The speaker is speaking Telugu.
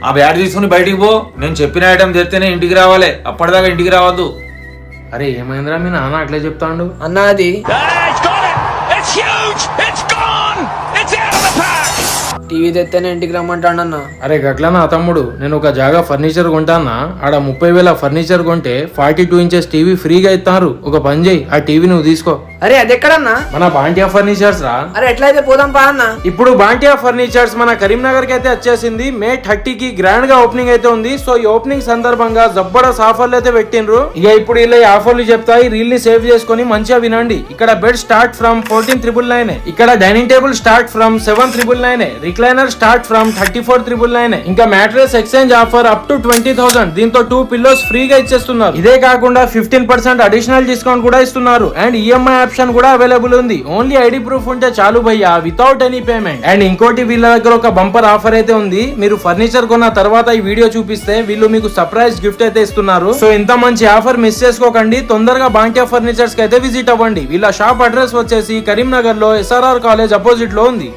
ఆ బ్యాట్ తీసుకుని బయటికి పో. నేను చెప్పిన ఐటమ్ తెస్తేనే ఇంటికి రావాలి, అప్పటిదాకా ఇంటికి రావద్దు. అరే ఏమైందిరా మీ నాన్న అట్లే చెప్తాండు? అన్నా అది టీవీ తెత్తేనే ఇంటికి రమ్మంటాడన్నా. అరే గట్ల నా తమ్ముడు, నేను ఒక జాగా ఫర్నిచర్ కొంటానా, ఆడ 30,000 ఫర్నిచర్ కొంటే 42 ఇంచెస్ టీవీ ఫ్రీగా ఇస్తారు. ఒక పని చేయి, ఆ టీవీ నువ్వు తీసుకో. అరే అది ఎక్కడన్నా? మన బాంటియా ఫర్నిచర్స్ రా. అరే ఎట్లయితే పోదాం పా అన్న. ఇప్పుడు బాంటియా ఫర్నిచర్స్ మన కరీంనగర్ కి అయితే వచ్చేసింది. May 30కి గ్రాండ్ గా ఓపెనింగ్ అయితే ఉంది. సో ఈ ఓపెనింగ్ సందర్భంగా జబర్దస్త్ ఆఫర్లు అయితే పెట్టినరు. ఇక ఇప్పుడు ఇలా ఆఫర్లు చెప్తాయి, రీల్ ని సేవ్ చేసుకుని మంచిగా వినండి. ఇక్కడ బెడ్ స్టార్ట్ ఫ్రమ్ 14,999, ఇక్కడ dining table start from 7,999, recliner start from 34,999, ఇంకా mattress exchange offer up to 20,000. దీంతో 2 పిల్లోస్ ఫ్రీగా ఇచ్చేస్తున్నారు. ఇదే కాకుండా 15% అడిషనల్ డిస్కౌంట్ కూడా ఇస్తున్నారు. అండ్ ఈఎంఐ ఆప్షన్ కూడా అవైలబుల్ ఉంది. ఓన్లీ ఐడి ప్రూఫ్ ఉంటే చాలు భయ్యా, వితౌట్ ఎనీ పేమెంట్. అండ్ ఇంకోటి వీళ్ళ దగ్గర ఒక బంపర్ ఆఫర్ అయితే ఉంది. మీరు ఫర్నిచర్ కొన్న తర్వాత ఈ వీడియో చూపిస్తే వీళ్ళు మీకు సర్ప్రైజ్ గిఫ్ట్ అయితే ఇస్తున్నారు. సో ఇంత మంచి ఆఫర్ మిస్ చేసుకోకండి. తొందరగా బాంటియా ఫర్నిచర్స్ కి అయితే విజిట్ అవ్వండి. వీళ్ళ షాప్ అడ్రస్ వచ్చేసి కరీంనగర్ లో SRR కాలేజ్ అపోజిట్ లో ఉంది.